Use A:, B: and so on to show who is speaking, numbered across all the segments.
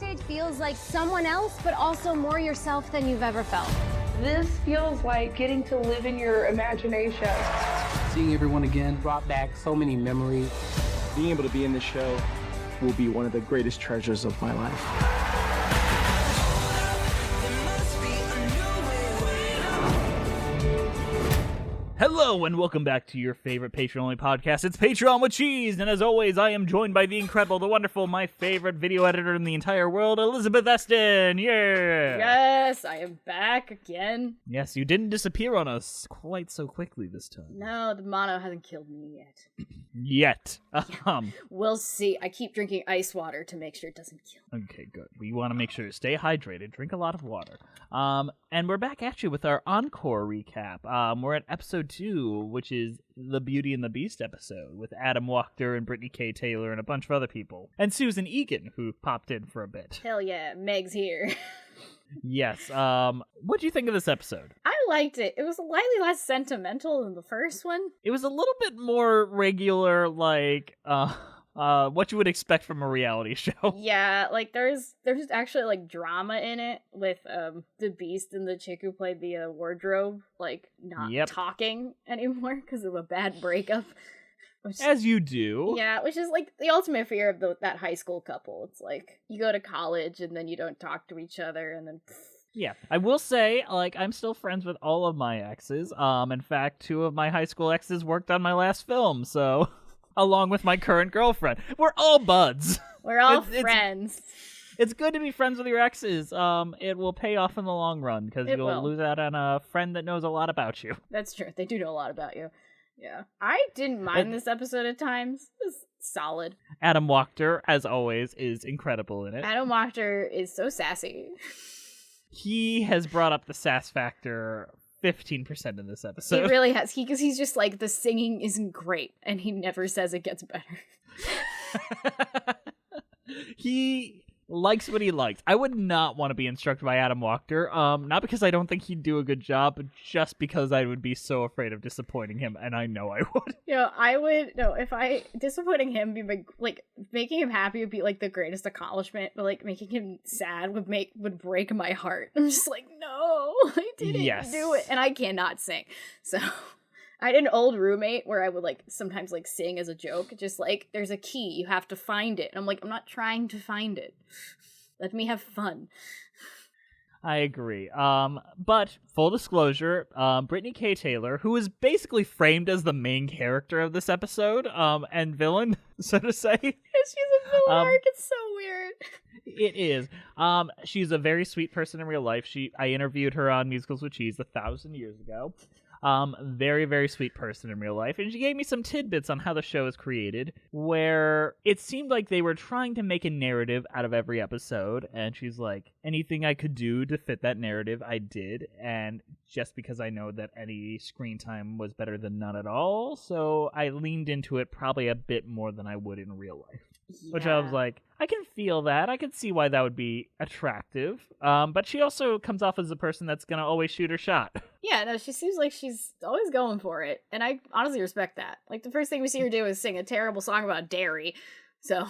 A: stage feels like someone else, but also more yourself than you've ever felt.
B: This feels like getting to live in your imagination.
C: Seeing everyone again brought back so many memories.
D: Being able to be in this show will be one of the greatest treasures of my life.
E: Hello and welcome back to your favorite Patreon-only podcast. It's Patreon with Cheese, and as always, I am joined by the incredible, the wonderful, my favorite video editor in the entire world, Elizabeth Esten. Yeah!
F: Yes, I am back again.
E: Yes, you didn't disappear on us quite so quickly this time.
F: No, the mono hasn't killed me yet.
E: Yet.
F: We'll see. I keep drinking ice water to make sure it doesn't kill me.
E: Okay, good. We want to make sure to stay hydrated, drink a lot of water. And we're back at you with our Encore recap. We're at episode 2, which is the Beauty and the Beast episode, with Adam Wachter and Brittany K. Taylor and a bunch of other people. And Susan Egan, who popped in for a bit.
F: Hell yeah, Meg's here.
E: Yes. What do you think of this episode?
F: I liked it. It was slightly less sentimental than the first one.
E: It was a little bit more regular, like, what you would expect from a reality show.
F: Yeah, like there's actually like drama in it with the Beast and the chick who played the wardrobe like not talking anymore because of a bad breakup.
E: As you do.
F: Yeah, which is like the ultimate fear of that high school couple. It's like you go to college and then you don't talk to each other and then
E: Yeah, I will say, like, I'm still friends with all of my exes. In fact, 2 of my high school exes worked on my last film, so along with my current girlfriend. We're all buds.
F: We're all friends.
E: It's good to be friends with your exes. It will pay off in the long run, because you'll lose out on a friend that knows a lot about you.
F: That's true. They do know a lot about you. Yeah. I didn't mind this episode at times. It was solid.
E: Adam Wachter, as always, is incredible in it.
F: Adam Wachter is so sassy.
E: He has brought up the sass factor 15% in this episode.
F: He really has. Because he's just like, the singing isn't great, and he never says it gets better.
E: He likes what he likes. I would not want to be instructed by Adam Wachter, not because I don't think he'd do a good job, but just because I would be so afraid of disappointing him, and I know I would.
F: Disappointing him, be like making him happy would be like the greatest accomplishment, but like making him sad would break my heart. I'm just like, no, I didn't do it, and I cannot sing, so I had an old roommate where I would like sometimes like sing as a joke, just like there's a key, you have to find it. And I'm like, I'm not trying to find it. Let me have fun.
E: I agree. But full disclosure, Brittany K. Taylor, who is basically framed as the main character of this episode, and villain, so to say.
F: She's a villain arc. It's so weird.
E: It is. She's a very sweet person in real life. I interviewed her on Musicals with Cheese 1,000 years ago. Very, very sweet person in real life. And she gave me some tidbits on how the show is created, where it seemed like they were trying to make a narrative out of every episode. And she's like, anything I could do to fit that narrative, I did. And just because I know that any screen time was better than none at all, so I leaned into it probably a bit more than I would in real life. Yeah. Which I was like, I can feel that. I can see why that would be attractive. But she also comes off as a person that's going to always shoot her shot.
F: Yeah, no, she seems like she's always going for it. And I honestly respect that. Like, the first thing we see her do is sing a terrible song about dairy. So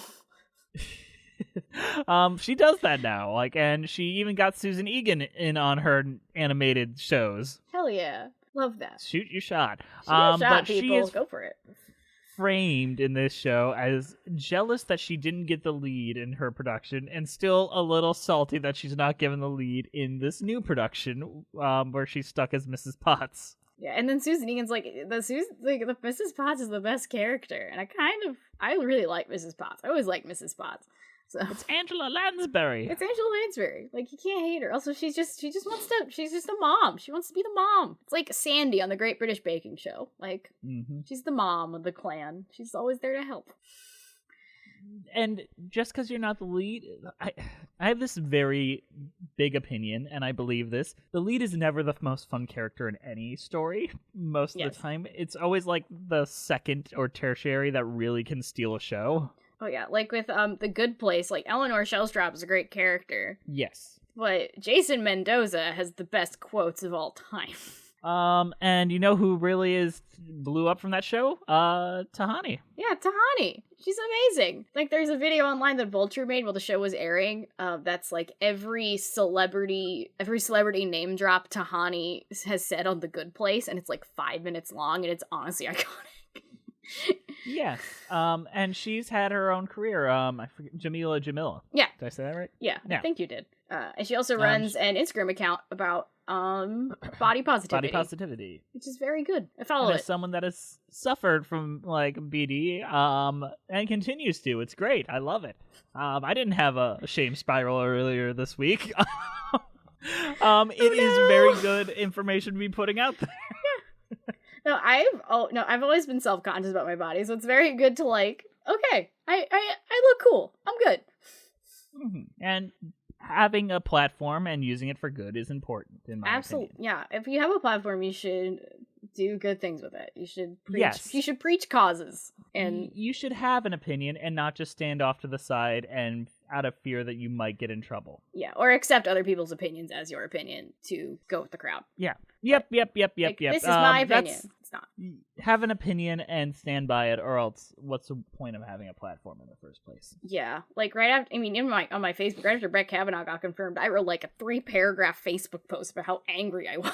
E: she does that now. Like, and she even got Susan Egan in on her animated shows.
F: Hell yeah. Love that.
E: Shoot your shot.
F: Shoot your shot,
E: but
F: people.
E: She is
F: go for it.
E: Framed in this show as jealous that she didn't get the lead in her production, and still a little salty that she's not given the lead in this new production, where she's stuck as Mrs. Potts.
F: Yeah, and then Susan Egan's like the Mrs. Potts is the best character, and I really like Mrs. Potts. I always like Mrs. Potts. So
E: it's Angela Lansbury.
F: It's Angela Lansbury. Like, you can't hate her. Also, she just wants to. She's just a mom. She wants to be the mom. It's like Sandy on the Great British Baking Show. Like, she's the mom of the clan. She's always there to help.
E: And just because you're not the lead, I have this very big opinion, and I believe this. The lead is never the most fun character in any story. Most of the time, it's always like the second or tertiary that really can steal a show.
F: Oh yeah, like with The Good Place, like Eleanor Shellstrop is a great character.
E: Yes.
F: But Jason Mendoza has the best quotes of all time.
E: And you know who really blew up from that show? Tahani.
F: Yeah, Tahani. She's amazing. Like, there's a video online that Vulture made while the show was airing. That's like every celebrity name drop Tahani has said on The Good Place, and it's like 5 minutes long, and it's honestly iconic.
E: Yes. And she's had her own career. I forget, Jamila.
F: Yeah.
E: Did I say that right?
F: Yeah, I think you did. And she also runs an Instagram account about body positivity, which is very good. I follow it.
E: As someone that has suffered from like BD, and continues to, it's great. I love it. I didn't have a shame spiral earlier this week. It is very good information to be putting out there.
F: No, I've always been self-conscious about my body, so it's very good to like, okay, I look cool. I'm good.
E: Mm-hmm. And having a platform and using it for good is important, in my opinion.
F: Yeah. If you have a platform, you should do good things with it. You should preach.
E: Yes.
F: You should preach causes, and
E: you should have an opinion and not just stand off to the side and out of fear that you might get in trouble.
F: Yeah, or accept other people's opinions as your opinion to go with the crowd.
E: Yeah. Yep.
F: This is my opinion. It's not.
E: Have an opinion and stand by it, or else what's the point of having a platform in the first place?
F: Yeah, like right after, on my Facebook, right after Brett Kavanaugh got confirmed, I wrote like a 3-paragraph Facebook post about how angry I was.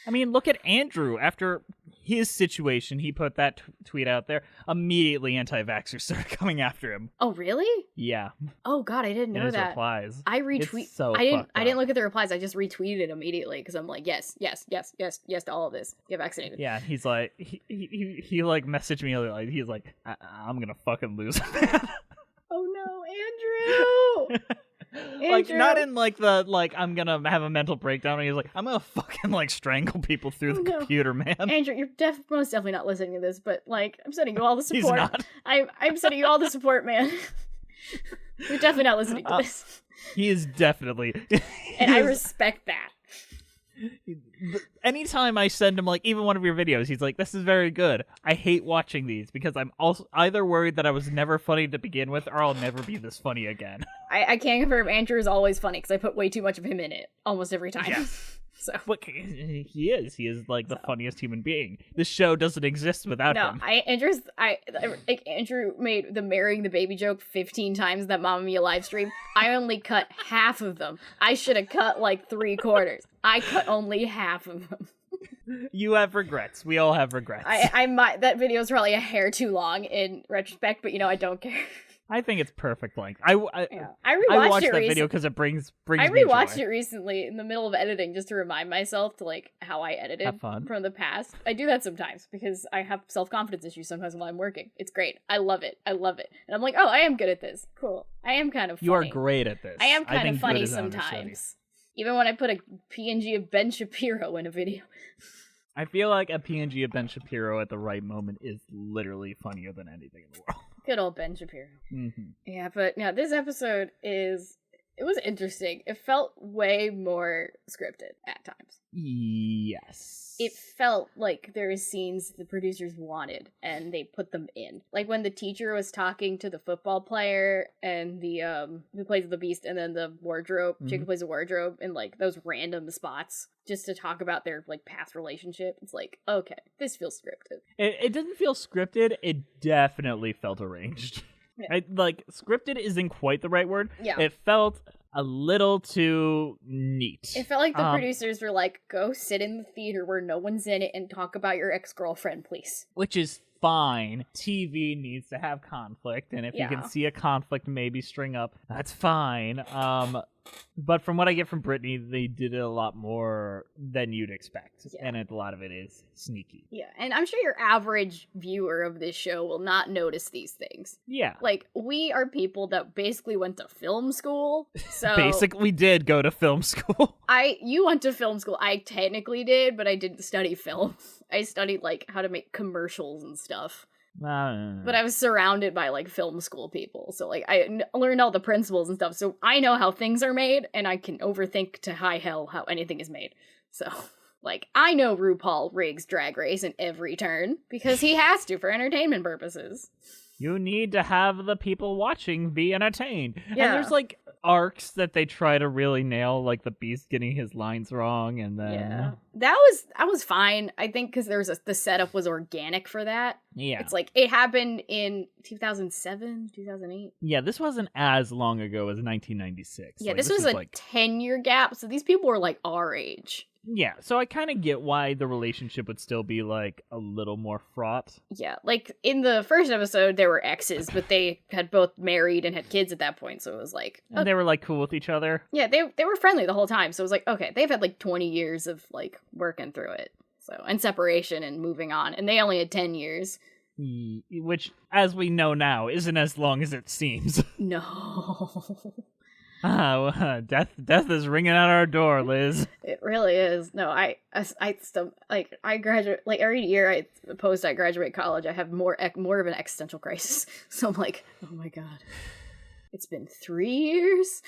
E: I mean, look at Andrew. After his situation, he put that tweet out there. Immediately, anti-vaxxers started coming after him.
F: Oh, really?
E: Yeah.
F: Oh God, I didn't know
E: his
F: that.
E: Replies.
F: I retweet.
E: So
F: I didn't look at the replies. I just retweeted it immediately because I'm like, yes to all of this. Get vaccinated.
E: Yeah, he's like, he like messaged me. Like, he's like, I'm gonna fucking lose.
F: Oh no, Andrew.
E: Like, not in like the like I'm gonna have a mental breakdown. He's like, I'm gonna fucking like strangle people through the computer, man.
F: Andrew, you're most definitely not listening to this, but like I'm sending you all the support.
E: He's not.
F: I'm sending you all the support, man. You're definitely not listening to this.
E: He is definitely,
F: and I respect that.
E: Anytime I send him like even one of your videos, he's like, "This is very good. I hate watching these because I'm also either worried that I was never funny to begin with, or I'll never be this funny again."
F: I can confirm Andrew is always funny because I put way too much of him in it almost every time.
E: Yeah.
F: So,
E: but he is like the funniest human being. This show doesn't exist without him.
F: Andrew made the marrying the baby joke 15 times that Mamma Mia live stream. I only cut half of them. I should have cut like 3/4. I cut only half of them.
E: You have regrets. We all have regrets.
F: That video is probably a hair too long in retrospect, but I don't care.
E: I think it's perfect length. I
F: rewatched
E: that video because it brings
F: I
E: me
F: rewatched
E: joy.
F: it recently in the middle of editing just to remind myself to like how I edited from the past. I do that sometimes because I have self-confidence issues sometimes while I'm working. It's great. I love it. And I'm like, oh, I am good at this. Cool. I am kind of funny.
E: You are great at this.
F: I am kind of funny sometimes. Even when I put a PNG of Ben Shapiro in a video.
E: I feel like a PNG of Ben Shapiro at the right moment is literally funnier than anything in the world.
F: Good old Ben Shapiro.
E: Mm-hmm.
F: Yeah, but this episode it was interesting. It felt way more scripted at times.
E: Yes.
F: It felt like there were scenes the producers wanted, and they put them in. Like when the teacher was talking to the football player, and the who plays the Beast, and then the wardrobe, chick who plays the wardrobe, in like those random spots, just to talk about their like past relationship. It's like, okay, this feels scripted.
E: It didn't feel scripted. It definitely felt arranged. Yeah. Scripted isn't quite the right word.
F: Yeah.
E: It felt a little too neat.
F: It felt like the producers were like, go sit in the theater where no one's in it and talk about your ex-girlfriend, please.
E: Which is fine. TV needs to have conflict, and if you can see a conflict maybe string up, that's fine. But from what I get from Brittany, they did it a lot more than you'd expect, and a lot of it is sneaky. Yeah,
F: and I'm sure your average viewer of this show will not notice these things.
E: Yeah.
F: Like, we are people that basically went to film school, so...
E: Basically did go to film school.
F: You went to film school. I technically did, but I didn't study film. I studied, like, how to make commercials and stuff. But I was surrounded by, like, film school people. So, like, I learned all the principles and stuff. So I know how things are made, and I can overthink to high hell how anything is made. So, like, I know RuPaul rigs Drag Race in every turn, because he has to for entertainment purposes.
E: You need to have the people watching be entertained.
F: Yeah.
E: And there's, like, arcs that they try to really nail, like the Beast getting his lines wrong, and then
F: yeah, that was fine. I think because the setup was organic for that.
E: Yeah,
F: it's like it happened in 2007, 2008.
E: Yeah, this wasn't as long ago as 1996.
F: Yeah,
E: like,
F: this was a
E: like
F: 10-year gap, so these people were like our age.
E: Yeah, so I kind of get why the relationship would still be, like, a little more fraught.
F: Yeah, like, in the first episode, there were exes, but they had both married and had kids at that point, so it was like...
E: And they were, like, cool with each other?
F: Yeah, they were friendly the whole time, so it was like, okay, they've had, like, 20 years of, like, working through it, so, and separation and moving on, and they only had 10 years.
E: Which, as we know now, isn't as long as it seems.
F: No...
E: Death is ringing at our door, Liz.
F: It really is. No, I still, like, I graduate, like, every year post I graduate college, I have more of an existential crisis. So I'm like, oh my god, it's been 3 years.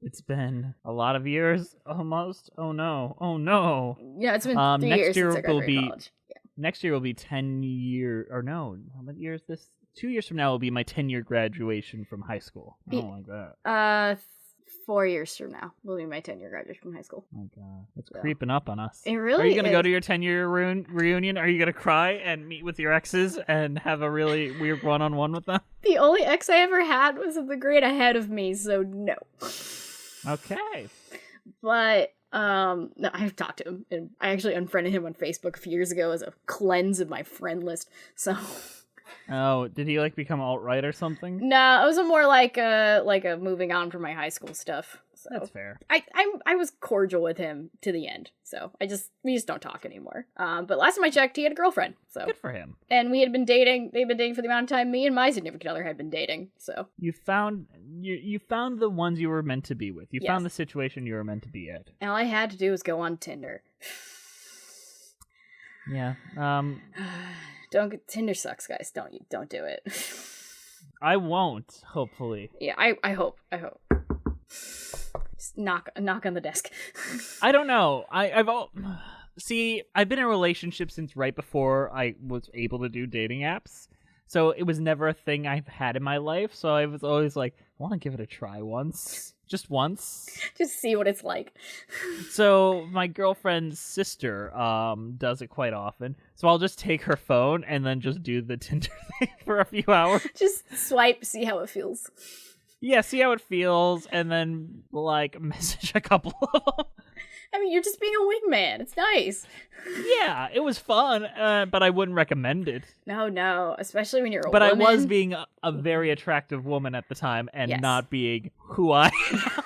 E: It's been a lot of years, almost. Oh no.
F: Yeah, it's been 3 years since I graduated college. Yeah.
E: Next year will be 10 years, or no, how many years this? 2 years from now will be my 10-year graduation from high school. I don't like that.
F: 4 years from now will be my 10-year graduation from high school.
E: Oh god, it's creeping up on us.
F: It really is.
E: Are you gonna go to your 10-year reunion? Are you gonna cry and meet with your exes and have a really weird one-on-one with them?
F: The only ex I ever had was in the grade ahead of me, so no.
E: Okay.
F: But no, I've talked to him, and I actually unfriended him on Facebook a few years ago as a cleanse of my friend list. So.
E: Oh, did he like become alt-right or something?
F: No, it was more like a moving on from my high school stuff. So
E: that's fair.
F: I was cordial with him to the end. So we just don't talk anymore. But last time I checked, he had a girlfriend. So
E: good for him.
F: And we had been dating. They'd been dating for the amount of time me and my significant other had been dating. So you
E: found the ones you were meant to be with. You found the situation you were meant to be at.
F: And all I had to do was go on Tinder.
E: Yeah.
F: Tinder sucks, guys. Don't do it.
E: I won't, hopefully.
F: Yeah, I hope. Just knock on the desk.
E: I don't know. I've been in a relationship since right before I was able to do dating apps. So it was never a thing I've had in my life. So I was always like, I want to give it a try once. Just once.
F: Just see what it's like.
E: So my girlfriend's sister does it quite often. So I'll just take her phone and then just do the Tinder thing for a few hours.
F: Just swipe, see how it feels.
E: Yeah, see how it feels, and then, like, message a couple of them.
F: I mean, you're just being a wingman. It's nice.
E: Yeah, it was fun, but I wouldn't recommend it.
F: No, especially when you're a
E: woman. But I was being a very attractive woman at the time and not being who I am.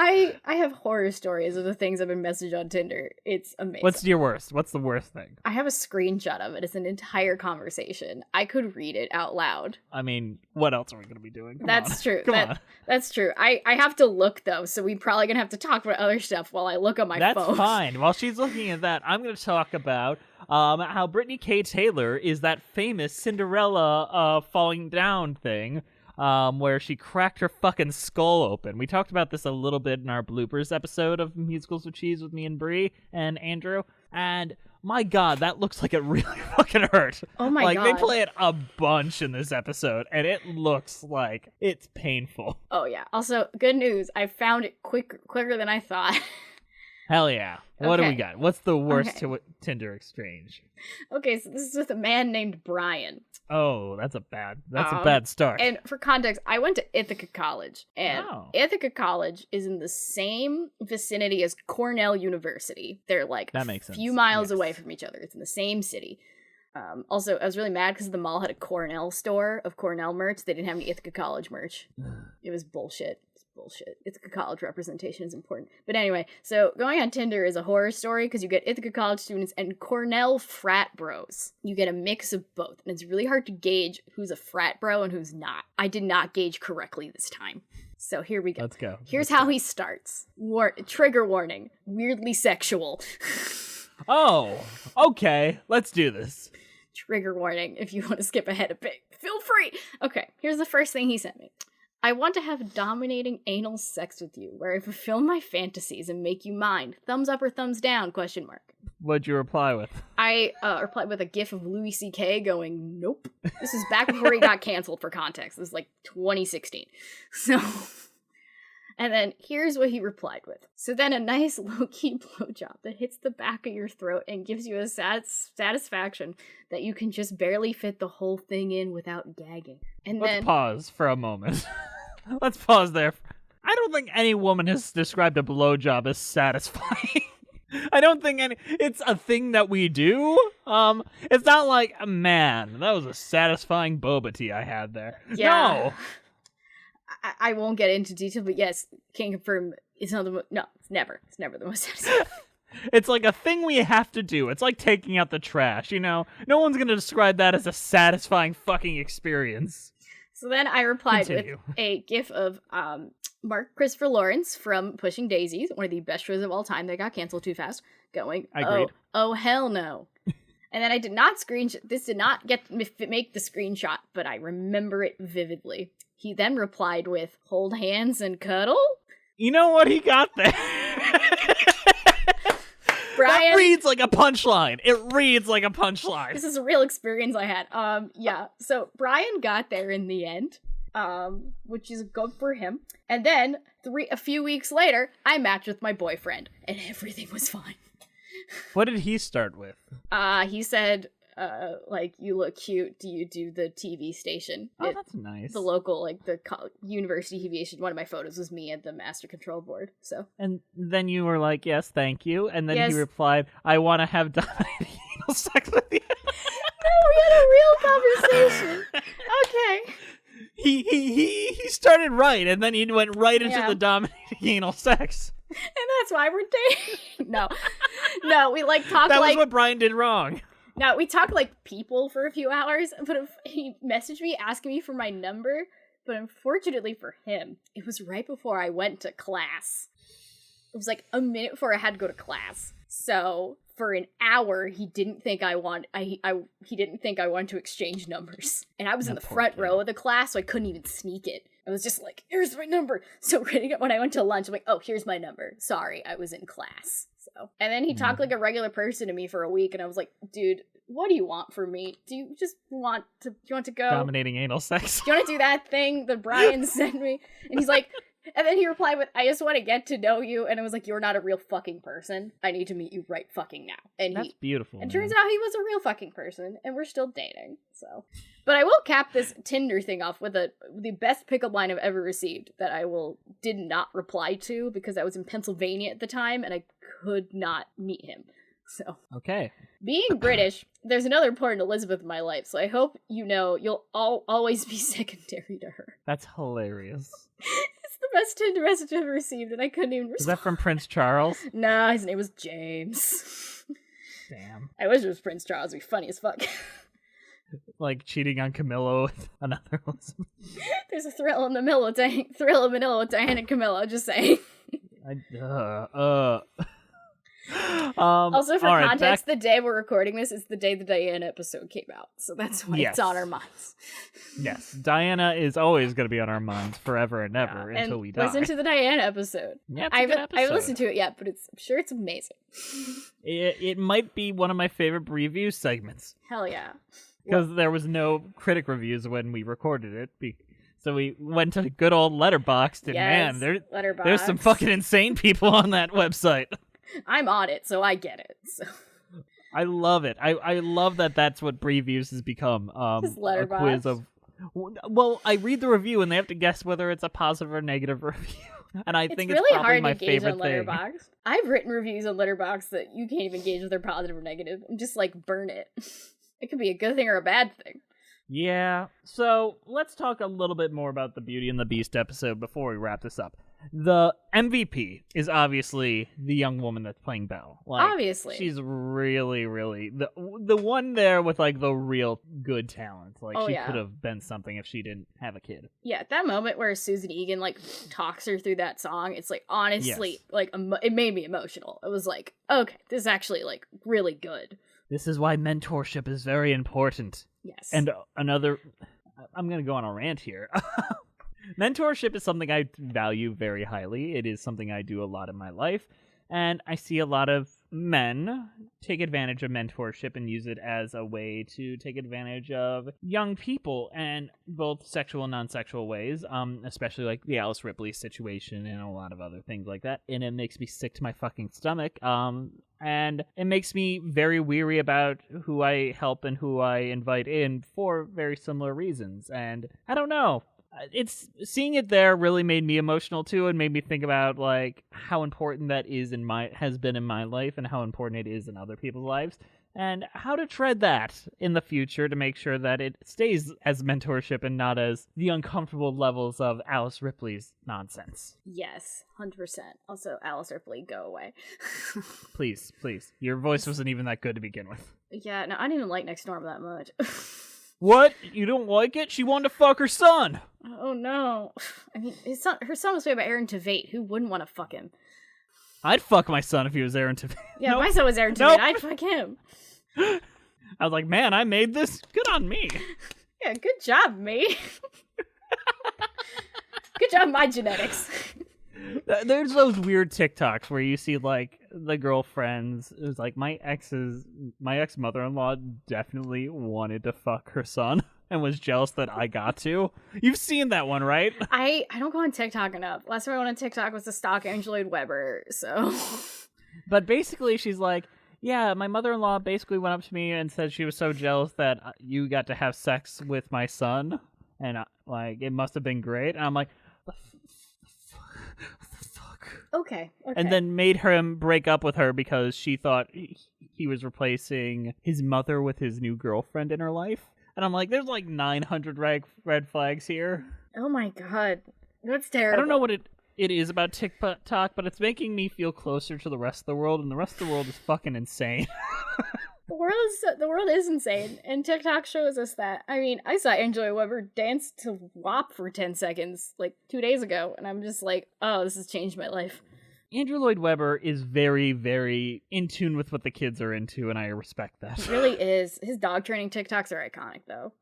F: I have horror stories of the things I've been messaged on Tinder. It's amazing.
E: What's your worst? What's the worst thing?
F: I have a screenshot of it. It's an entire conversation. I could read it out loud.
E: I mean, what else are we going to be doing?
F: That's true.
E: Come on.
F: That's true. I have to look, though, so we're probably going to have to talk about other stuff while I look on my phone.
E: That's fine. While she's looking at that, I'm going to talk about how Brittany K. Taylor is that famous Cinderella falling down thing. Where she cracked her fucking skull open. We talked about this a little bit in our bloopers episode of Musicals with Cheese with me and Bree and Andrew. And my god, that looks like it really fucking hurt.
F: Oh my god.
E: Like, they play it a bunch in this episode, and it looks like it's painful.
F: Oh yeah. Also, good news. I found it quicker than I thought.
E: Hell yeah. What do we got? What's the worst Tinder exchange?
F: Okay, so this is with a man named Brian.
E: Oh, that's a bad start.
F: And for context, I went to Ithaca College, and Ithaca College is in the same vicinity as Cornell University. They're like a few miles away from each other. It's in the same city. Also, I was really mad because the mall had a Cornell store of Cornell merch. They didn't have any Ithaca College merch. It was bullshit. Ithaca College representation is important. But anyway, so going on Tinder is a horror story because you get Ithaca College students and Cornell frat bros. You get a mix of both, and it's really hard to gauge who's a frat bro and who's not. I did not gauge correctly this time. So here we go.
E: Let's go.
F: Here's how he starts. Trigger warning. Weirdly sexual.
E: Oh, okay. Let's do this.
F: Trigger warning. If you want to skip ahead a bit, feel free. Okay, here's the first thing he sent me. I want to have dominating anal sex with you, where I fulfill my fantasies and make you mine. Thumbs up or thumbs down? ?
E: What'd you reply with?
F: I replied with a gif of Louis C.K. going, nope. This is back before he got canceled, for context. This is like 2016. So, and then here's what he replied with. So then a nice low-key blowjob that hits the back of your throat and gives you a satisfaction that you can just barely fit the whole thing in without gagging. And
E: Let's pause for a moment. Let's pause there. I don't think any woman has described a blowjob as satisfying. I don't think it's a thing that we do. It's not like, man, that was a satisfying boba tea I had there.
F: Yeah.
E: No.
F: I won't get into detail, but yes, can confirm it's not it's never the most satisfying.
E: It's like a thing we have to do. It's like taking out the trash, No one's going to describe that as a satisfying fucking experience.
F: So then I replied with a gif of Mark Christopher Lawrence from Pushing Daisies, one of the best shows of all time that got canceled too fast, going, oh hell no. And then I did not this did not make the screenshot, but I remember it vividly. He then replied with, hold hands and cuddle?
E: You know what he got there?
F: Brian,
E: that reads like a punchline. It reads like a punchline.
F: This is a real experience I had. Yeah. So Brian got there in the end, which is good for him. And then a few weeks later, I matched with my boyfriend, and everything was fine.
E: What did he start with?
F: He said, like, you look cute. Do you do the TV station?
E: Oh, that's nice.
F: The local, like, the university TV station. One of my photos was me at the master control board, so.
E: And then you were like, yes, thank you. And then he replied, I want to have dominating anal sex with you.
F: No, we had a real conversation. Okay.
E: He started right, and then he went right into the dominating anal sex.
F: And that's why we're dating. No, we, like, talked
E: That was what Brian did wrong.
F: No, we talked like people for a few hours, but he messaged me asking me for my number, but unfortunately for him, it was right before I went to class. It was like a minute before I had to go to class. So for an hour, he didn't think I wanted to exchange numbers. And I was in the front row of the class, so I couldn't even sneak it. I was just like, here's my number. So when I went to lunch, I'm like, oh, here's my number. Sorry, I was in class. So, and then he talked like a regular person to me for a week, and I was like, dude, what do you want from me? Do you want to go?
E: Dominating anal sex.
F: Do you want to do that thing that Brian sent me? And he's like, and then he replied with, I just want to get to know you. And I was like, you're not a real fucking person. I need to meet you right fucking now. And
E: that's beautiful.
F: And turns out he was a real fucking person, and we're still dating. So, but I will cap this Tinder thing off with the best pickup line I've ever received that I did not reply to because I was in Pennsylvania at the time and I could not meet him. So,
E: okay.
F: Being British, there's another important Elizabeth in my life, so I hope you know you'll always be secondary to her.
E: That's hilarious.
F: It's the best Tinder message I've ever received, and I couldn't even respond.
E: Is that from Prince Charles?
F: No, his name was James.
E: Damn.
F: I wish it was Prince Charles. It'd be funny as fuck.
E: Like cheating on Camilla with another Elizabeth.
F: There's a thrill in Manila with Diane and Camilla, just saying. Also, for context, the day we're recording this is the day the Diana episode came out, so that's why it's on our minds.
E: Yes, Diana is always going to be on our minds forever and ever until we die.
F: Listen to the Diana episode.
E: Yeah, it's a good episode.
F: I haven't listened to it yet, but I'm sure it's amazing.
E: It might be one of my favorite review segments.
F: Hell yeah.
E: Because there was no critic reviews when we recorded it. So we went to good old Letterboxd, and man, there's some fucking insane people on that website.
F: I'm on it, so I get it. So.
E: I love it. I love that that's what Previews has become. A quiz of... Well, I read the review, and they have to guess whether it's a positive or negative review. And I think it's
F: really
E: probably my
F: hard to gauge
E: favorite
F: on
E: thing.
F: Letterboxd. I've written reviews on Letterboxd that you can't even gauge if they're positive or negative. I'm just like, burn it. It could be a good thing or a bad thing.
E: Yeah. So let's talk a little bit more about the Beauty and the Beast episode before we wrap this up. The MVP is obviously the young woman that's playing Belle.
F: Obviously.
E: She's really, really the one there with like the real good talent. She could have been something if she didn't have a kid.
F: Yeah, that moment where Susan Egan like talks her through that song, it's like honestly it made me emotional. It was like, okay, this is actually like really good.
E: This is why mentorship is very important.
F: Yes.
E: And I'm going to go on a rant here. Mentorship is something I value very highly. It is something I do a lot in my life. And I see a lot of men take advantage of mentorship and use it as a way to take advantage of young people, and both sexual and non-sexual ways, especially like the Alice Ripley situation and a lot of other things like that. And it makes me sick to my fucking stomach. And it makes me very weary about who I help and who I invite in for very similar reasons. And I don't know. It's seeing it there really made me emotional too, and made me think about like how important that has been in my life, and how important it is in other people's lives, and how to tread that in the future to make sure that it stays as mentorship and not as the uncomfortable levels of Alice Ripley's nonsense.
F: Yes, 100%. Also, Alice Ripley, go away.
E: Please. Your voice wasn't even that good to begin with.
F: Yeah, no, I didn't even like Next Storm that much.
E: What? You don't like it? She wanted to fuck her son.
F: Oh no. I mean, her son was played by Aaron Tveit. Who wouldn't want to fuck him?
E: I'd fuck my son if he was Aaron Tveit.
F: Yeah, my son was Aaron Tveit. I'd fuck him.
E: I was like, man, I made this. Good on me.
F: Yeah, good job, me. Good job, my genetics.
E: There's those weird TikToks where you see like the girlfriends. It was like my ex mother-in-law definitely wanted to fuck her son and was jealous that I got to. You've seen that one, right?
F: I don't go on TikTok enough. Last time I went on TikTok was to stalk Andrew Lloyd Webber. So,
E: but basically, she's like, yeah, my mother-in-law basically went up to me and said she was so jealous that you got to have sex with my son, and like it must have been great. And I'm like,
F: Okay.
E: And then made him break up with her because she thought he was replacing his mother with his new girlfriend in her life. And I'm like, there's like 900 red flags here.
F: Oh my god. That's terrible.
E: I don't know what it is about TikTok, but it's making me feel closer to the rest of the world, and the rest of the world is fucking insane.
F: The world is insane, and TikTok shows us that. I mean, I saw Andrew Webber dance to WAP for 10 seconds, like 2 days ago, and I'm just like, oh, this has changed my life.
E: Andrew Lloyd Webber is very, very in tune with what the kids are into, and I respect that.
F: He really is. His dog training TikToks are iconic, though.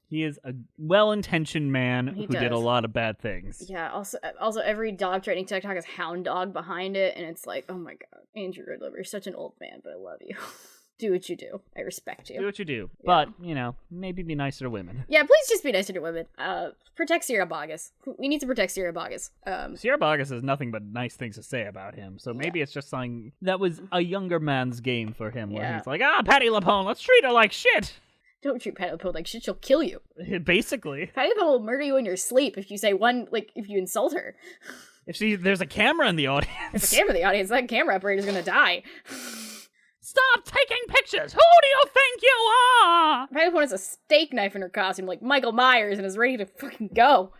E: He is a well-intentioned man who did a lot of bad things.
F: Yeah, also every dog training TikTok has Hound Dog behind it, and it's like, oh my god, Andrew Lloyd Webber, you're such an old man, but I love you. Do what you do. I respect you.
E: Do what you do.
F: Yeah.
E: But, maybe be nicer to women.
F: Yeah, please just be nicer to women. Protect Sierra Boggess. We need to protect Sierra Boggess.
E: Sierra Boggess has nothing but nice things to say about him. So maybe it's just something that was a younger man's game for him. Where he's like, Patti LuPone, let's treat her like shit.
F: Don't treat Patti LuPone like shit. She'll kill you.
E: Basically.
F: Patti LuPone will murder you in your sleep if you say if you insult her.
E: If there's a camera in the audience.
F: There's a camera in the audience. That camera operator's gonna die.
E: Stop taking pictures! Who do you think you are?
F: Patti LuPone has a steak knife in her costume like Michael Myers and is ready to fucking go.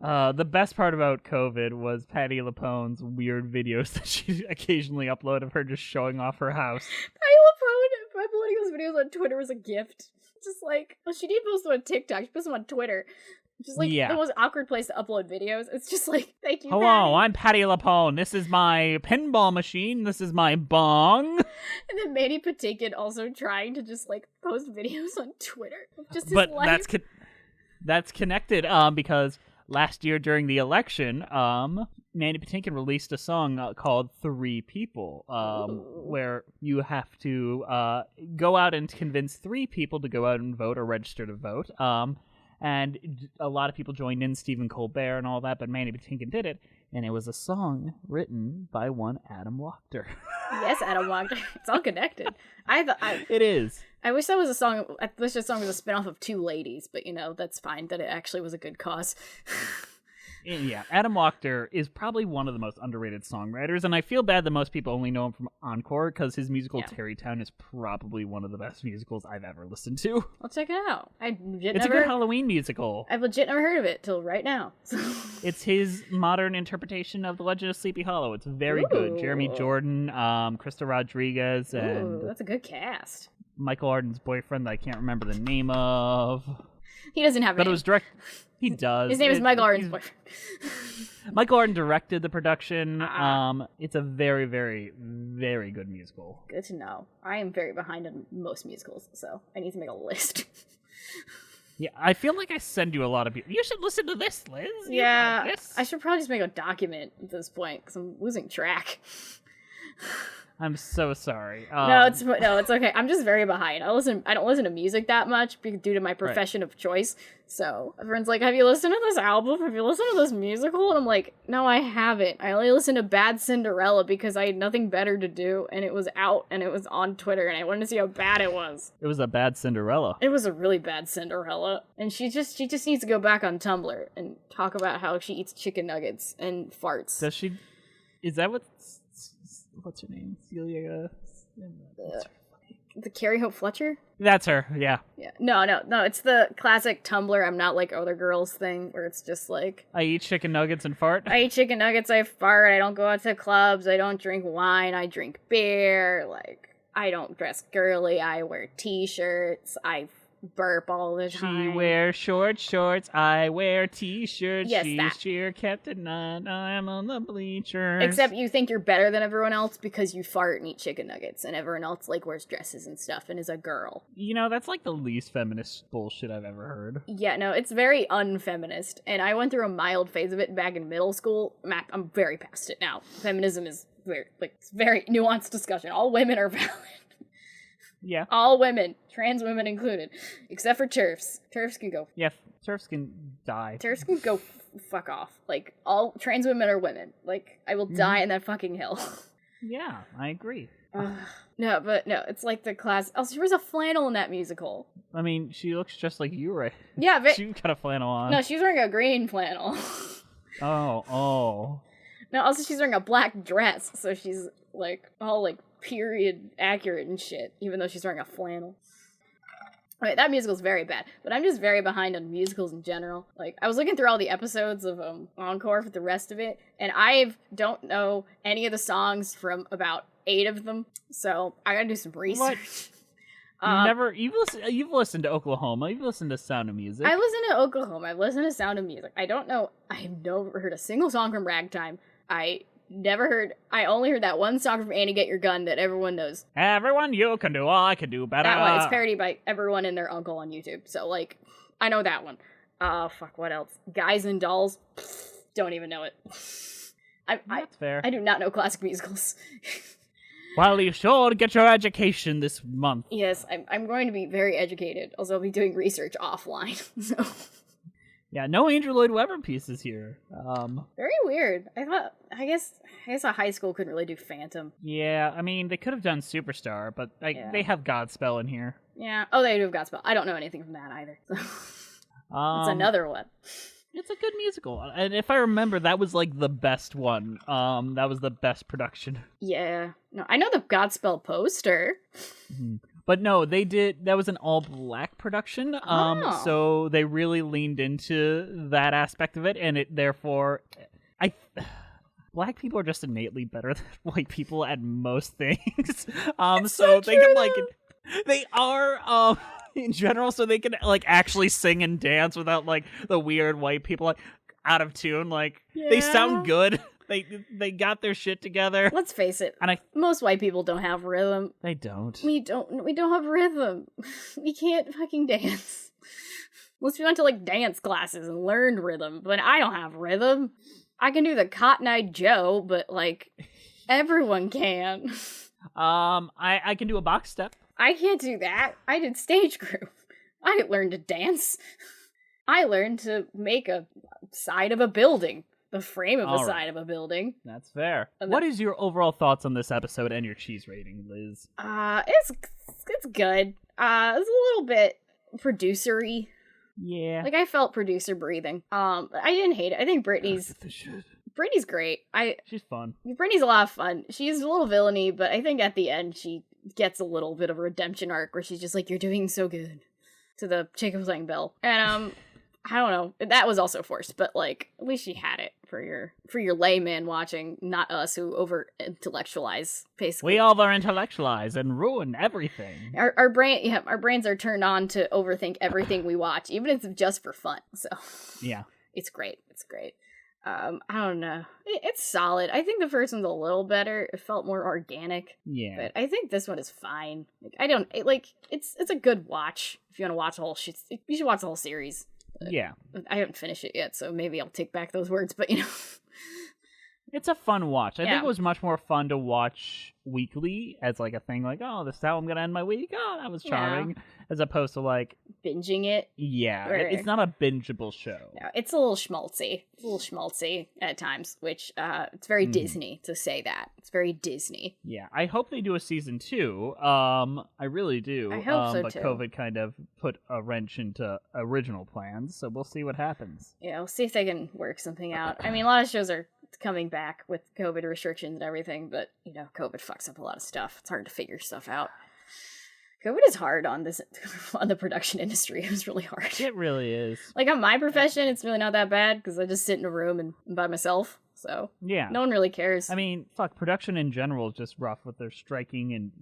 E: The best part about COVID was Patti LuPone's weird videos that she occasionally uploaded of her just showing off her house.
F: Patti LuPone uploading those videos on Twitter was a gift. Just like, well, she did post them on TikTok. She posted them on Twitter. Just like the most awkward place to upload videos. It's just like, thank you,
E: Hello,
F: Patty.
E: I'm Patti LuPone. This is my pinball machine. This is my bong.
F: And then Mandy Patinkin also trying to just like post videos on Twitter. Just his
E: but
F: life.
E: that's connected because last year during the election, Mandy Patinkin released a song called 3 People, where you have to go out and convince 3 people to go out and vote or register to vote. And a lot of people joined in, Stephen Colbert and all that, but Mandy Patinkin did it, and it was a song written by one Adam Wachter.
F: Yes, Adam Wachter. It's all connected.
E: It is.
F: I wish that was a song. I wish that song was a spinoff of 2 Ladies, but that's fine. That it actually was a good cause.
E: Yeah, Adam Wachter is probably one of the most underrated songwriters, and I feel bad that most people only know him from Encore, because his musical Terrytown is probably one of the best musicals I've ever listened to.
F: I'll check it out.
E: It's a good Halloween musical.
F: I've legit never heard of it till right now.
E: It's his modern interpretation of The Legend of Sleepy Hollow. It's very good. Jeremy Jordan, Krista Rodriguez, and...
F: Ooh, that's a good cast.
E: Michael Arden's boyfriend that I can't remember the name of.
F: He doesn't have a name.
E: But it was direct... He does.
F: His name is Michael Arden's boyfriend.
E: Michael Arden directed the production. It's a very, very, very good musical.
F: Good to know. I am very behind on most musicals, so I need to make a list.
E: Yeah, I feel like I send you a lot of people. You should listen to this, Liz.
F: Yeah, I should probably just make a document at this point, because I'm losing track.
E: I'm so sorry.
F: No, it's okay. I'm just very behind. I don't listen to music that much due to my profession of choice. So everyone's like, "Have you listened to this album? Have you listened to this musical?" And I'm like, "No, I haven't. I only listened to Bad Cinderella because I had nothing better to do, and it was out and it was on Twitter, and I wanted to see how bad it was."
E: It was a bad Cinderella.
F: It was a really bad Cinderella, and she just needs to go back on Tumblr and talk about how she eats chicken nuggets and farts.
E: Does she? Is that what's her name? Celia.
F: The Carrie Hope Fletcher?
E: That's her, yeah.
F: Yeah. No, it's the classic Tumblr I'm not like other girls thing where it's just like...
E: I eat chicken nuggets and fart?
F: I eat chicken nuggets, I fart, I don't go out to clubs, I don't drink wine, I drink beer, like, I don't dress girly, I wear t-shirts, I burp all the time.
E: She wears short shorts, I wear t-shirts.
F: Yes,
E: She's
F: that.
E: cheer captain, I'm on the bleachers.
F: Except you think you're better than everyone else because you fart and eat chicken nuggets, and everyone else like wears dresses and stuff and is a girl.
E: You know, that's like the least feminist bullshit I've ever heard.
F: Yeah, no, it's very unfeminist, and I went through a mild phase of it back in middle school. I'm very past it now. Feminism is very, it's very nuanced discussion. All women are valid.
E: Yeah.
F: All women, trans women included, except for TERFs. TERFs can go.
E: Yeah, TERFs can die.
F: TERFs can go fuck off. Like, all trans women are women. Like, I will die in that fucking hill.
E: Yeah, I agree.
F: No, it's like the class. Oh, she was a flannel in that musical.
E: I mean, she looks just like you, right?
F: Yeah, but
E: She got a flannel on.
F: no, she's wearing a green flannel.
E: Oh.
F: No, also she's wearing a black dress, so she's like all like period accurate and shit, even though she's wearing a flannel. Alright, that musical's very bad, but I'm just very behind on musicals in general. Like, I was looking through all the episodes of Encore for the rest of it, and I don't know any of the songs from about 8 of them, so I gotta do some research.
E: What? You've listened to Oklahoma, you've listened to Sound of Music.
F: I listened to Oklahoma, I've listened to Sound of Music. I've never heard a single song from Ragtime. I only heard that one song from Annie Get Your Gun that everyone knows.
E: Everyone, you can do all I can do better.
F: That one, it's parodied by everyone and their uncle on YouTube. So, like, I know that one. What else? Guys and Dolls? Don't even know it.
E: That's fair.
F: I do not know classic musicals.
E: Well, you should get your education this month.
F: Yes, I'm going to be very educated. Also, I'll be doing research offline. So...
E: Yeah, no Andrew Lloyd Webber pieces here.
F: Very weird. I guess a high school couldn't really do Phantom.
E: Yeah, I mean, they could have done Superstar, but they have Godspell in here.
F: Yeah. Oh, they do have Godspell. I don't know anything from that either. So. It's another one.
E: It's a good musical. And if I remember, that was like the best one. That was the best production.
F: Yeah. No, I know the Godspell poster.
E: Mm-hmm. But no, that was an all-black production, so they really leaned into that aspect of it, and it therefore... Black people are just innately better than white people at most things. So they can, like... They are, in general, so they can, like, actually sing and dance without, like, the weird white people, like, out of tune. Like, They sound good. They got their shit together.
F: Let's face it. Most white people don't have rhythm.
E: They don't.
F: We don't have rhythm. We can't fucking dance. Unless we went to like dance classes and learned rhythm, but I don't have rhythm. I can do the Cotton Eye Joe, but like everyone can.
E: I can do a box step.
F: I can't do that. I did stage group. I didn't learn to dance. I learned to make a side of a building. The frame of the side of a building.
E: That's fair. What is your overall thoughts on this episode and your cheese rating, Liz?
F: It's good. It's a little bit producer-y.
E: Yeah.
F: Like, I felt producer breathing. I didn't hate it. I think Brittany's great.
E: She's fun.
F: Brittany's a lot of fun. She's a little villainy, but I think at the end she gets a little bit of a redemption arc where she's just like, "You're doing so good," to the chick who's playing Bill. And I don't know. That was also forced, but like at least she had it for your layman watching, not us who over intellectualize. Basically,
E: we over intellectualize and ruin everything.
F: Our brains are turned on to overthink everything we watch, even if it's just for fun. So
E: yeah,
F: it's great. I don't know. It's solid. I think the first one's a little better. It felt more organic.
E: Yeah,
F: but I think this one is fine. It's a good watch if you want to watch the whole shit. You should watch the whole series.
E: Yeah.
F: I haven't finished it yet, so maybe I'll take back those words, but you know.
E: It's a fun watch. I
F: Yeah.
E: think it was much more fun to watch weekly as like a thing, like, oh, this is how I'm gonna end my week. Oh, that was charming, as opposed to like
F: binging it.
E: Yeah,
F: Or-
E: it's not a bingeable show.
F: No, it's a little schmaltzy. It's a little schmaltzy at times, which it's very Disney to say that. It's very Disney.
E: Yeah, I hope they do a season 2. I really do.
F: I hope so,
E: but
F: too.
E: COVID kind of put a wrench into original plans, so we'll see what happens.
F: Yeah, we'll see if they can work something out. I mean, a lot of shows are coming back with COVID restrictions and everything, but, you know, COVID fucks up a lot of stuff. It's hard to figure stuff out. COVID is hard on this on the production industry. It was really hard.
E: It really is.
F: Like on my profession, it's really not that bad because I just sit in a room and by myself. So
E: Yeah.
F: no one really cares.
E: I mean, fuck, production in general is just rough with their striking and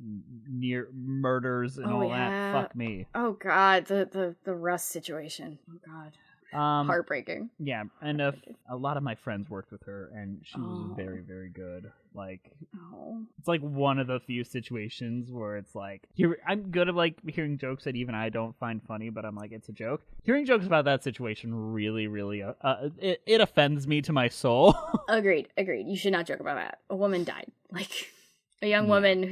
E: near murders and all that. Fuck me.
F: Oh god, the Russ situation. Oh god. Heartbreaking.
E: Yeah, and a lot of my friends worked with her, and she was very, very good. Like, it's like one of the few situations where it's like, I'm good at like hearing jokes that even I don't find funny, but I'm like, it's a joke. Hearing jokes about that situation really, really, it offends me to my soul.
F: Agreed. You should not joke about that. A woman died. Like, a young woman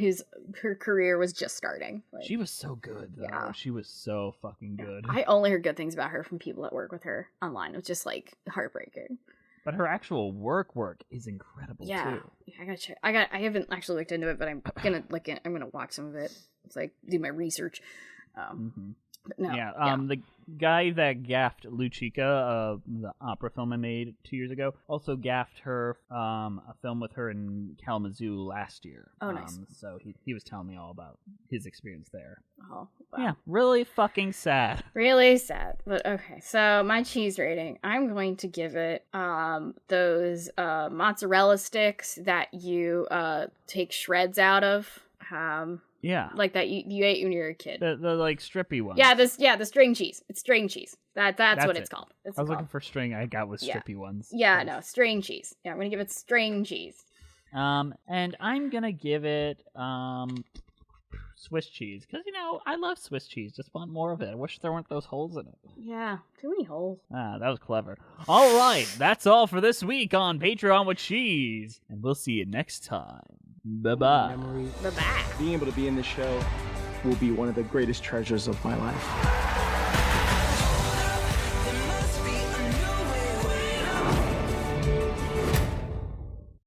F: her career was just starting. Like,
E: she was so good, though.
F: Yeah.
E: She was so fucking good.
F: I only heard good things about her from people that work with her online. It was just like heartbreaking.
E: But her actual work is incredible too.
F: Yeah, I gotta check. I haven't actually looked into it, but I'm gonna I'm gonna watch some of it. It's like do my research. But no,
E: the guy that gaffed Luchika, the opera film I made 2 years ago, also gaffed her a film with her in Kalamazoo last year.
F: Oh, nice.
E: So he was telling me all about his experience there.
F: Oh, wow.
E: Yeah, really fucking sad.
F: Really sad. But okay, so my cheese rating, I'm going to give it those mozzarella sticks that you take shreds out of.
E: Yeah,
F: Like that you ate when you were a kid.
E: the like strippy ones.
F: Yeah, the string cheese. It's string cheese. That's what it's called.
E: I was looking for string. I got with strippy ones.
F: Yeah, no, string cheese. Yeah, I'm gonna give it string cheese.
E: And I'm gonna give it Swiss cheese because I love Swiss cheese. Just want more of it. I wish there weren't those holes in it.
F: Yeah, too many holes.
E: That was clever. All right, that's all for this week on Patreon with Cheese, and we'll see you next time. Bye-bye.
F: Bye-bye.
D: Being able to be in the show will be one of the greatest treasures of my life.